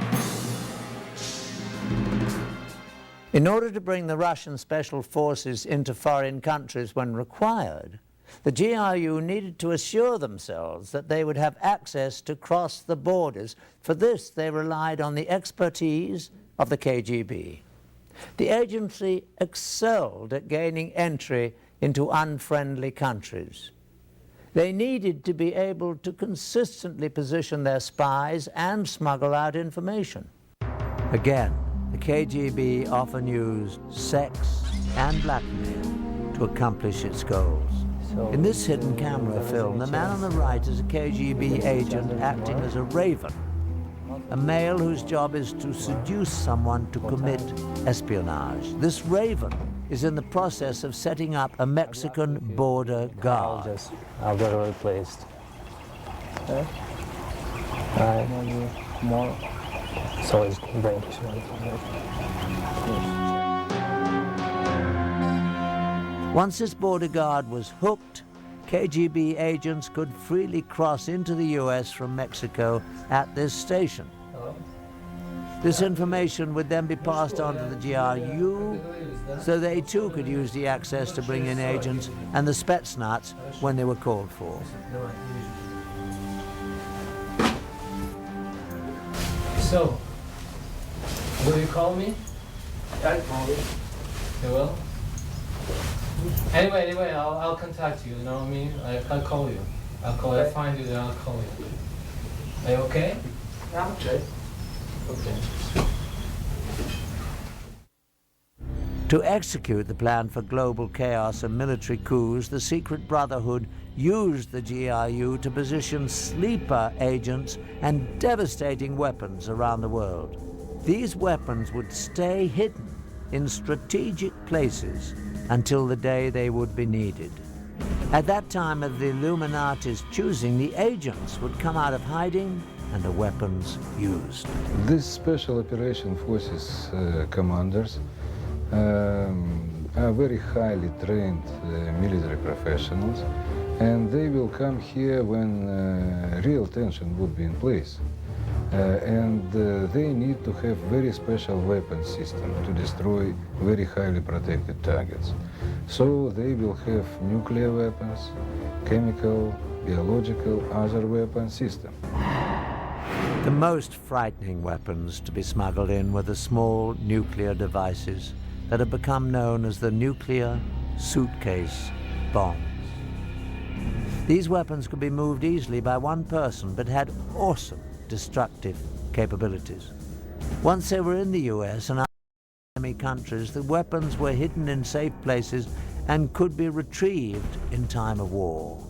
Speaker 1: In order to bring the Russian special forces into foreign countries when required, the GRU needed to assure themselves that they would have access to cross the borders. For this, they relied on the expertise of the KGB. The agency excelled at gaining entry into unfriendly countries. They needed to be able to consistently position their spies and smuggle out information. Again, the KGB often used sex and blackmail to accomplish its goals. In this hidden camera film, the man on the right is a KGB agent acting as a raven, a male whose job is to seduce someone to commit espionage. This raven is in the process of setting up a Mexican border guard.
Speaker 7: I'll get it replaced. Okay. More. So it's very interesting.
Speaker 1: Once this border guard was hooked, KGB agents could freely cross into the US from Mexico at this station. This information would then be passed on to the GRU, so they too could use the access to bring in agents and the Spetsnaz when they were called for.
Speaker 10: So, will you call me?
Speaker 6: I'll call you.
Speaker 10: You will? Anyway, I'll contact you, you know what I mean? I'll call you. I'll find you, then I'll call you. Are you okay?
Speaker 6: I'm okay.
Speaker 10: Okay.
Speaker 1: To execute the plan for global chaos and military coups, the Secret Brotherhood used the GRU to position sleeper agents and devastating weapons around the world. These weapons would stay hidden in strategic places until the day they would be needed. At that time of the Illuminati's choosing, the agents would come out of hiding and the weapons used.
Speaker 9: These special operation forces commanders are very highly trained military professionals, and they will come here when real tension would be in place. And they need to have very special weapon system to destroy very highly protected targets. So they will have nuclear weapons, chemical, biological, other weapon system.
Speaker 1: The most frightening weapons to be smuggled in were the small nuclear devices that have become known as the nuclear suitcase bombs. These weapons could be moved easily by one person, but had awesome destructive capabilities. Once they were in the US and other enemy countries, the weapons were hidden in safe places and could be retrieved in time of war.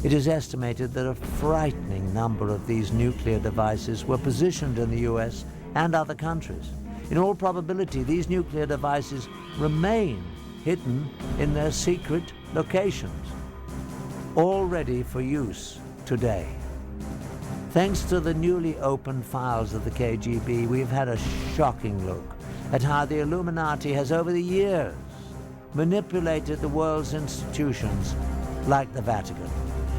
Speaker 1: It is estimated that a frightening number of these nuclear devices were positioned in the US and other countries. In all probability, these nuclear devices remain hidden in their secret locations, all ready for use today. Thanks to the newly opened files of the KGB, we've had a shocking look at how the Illuminati has over the years manipulated the world's institutions like the Vatican.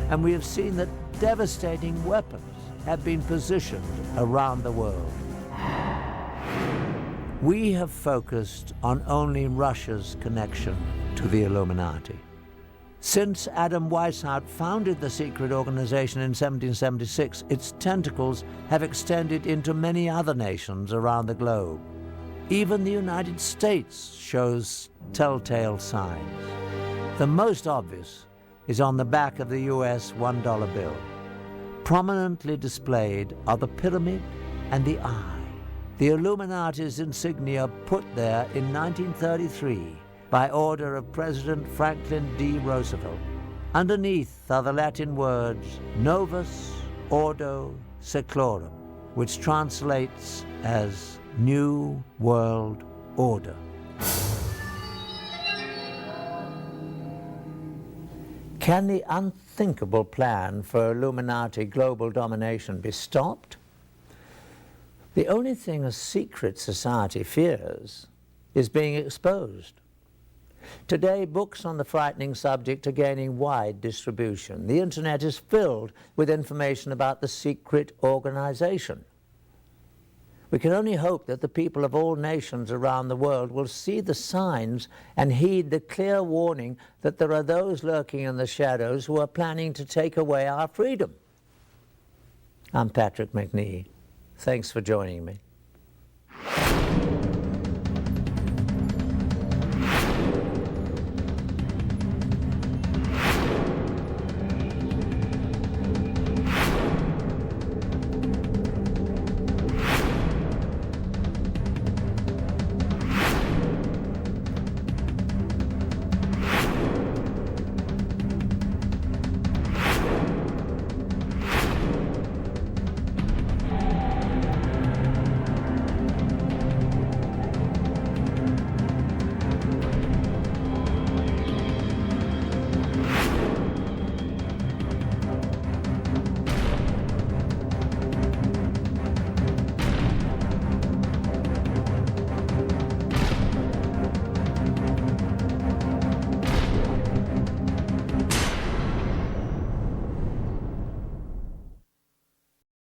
Speaker 1: And we have seen that devastating weapons have been positioned around the world. We have focused on only Russia's connection to the Illuminati. Since Adam Weishaupt founded the secret organization in 1776, its tentacles have extended into many other nations around the globe. Even the United States shows telltale signs. The most obvious is on the back of the US $1 bill. Prominently displayed are the pyramid and the eye. The Illuminati's insignia put there in 1933 by order of President Franklin D. Roosevelt. Underneath are the Latin words Novus Ordo Seclorum, which translates as New World Order. Can the unthinkable plan for Illuminati global domination be stopped? The only thing a secret society fears is being exposed. Today, books on the frightening subject are gaining wide distribution. The internet is filled with information about the secret organization. We can only hope that the people of all nations around the world will see the signs and heed the clear warning that there are those lurking in the shadows who are planning to take away our freedom. I'm Patrick Macnee. Thanks for joining me.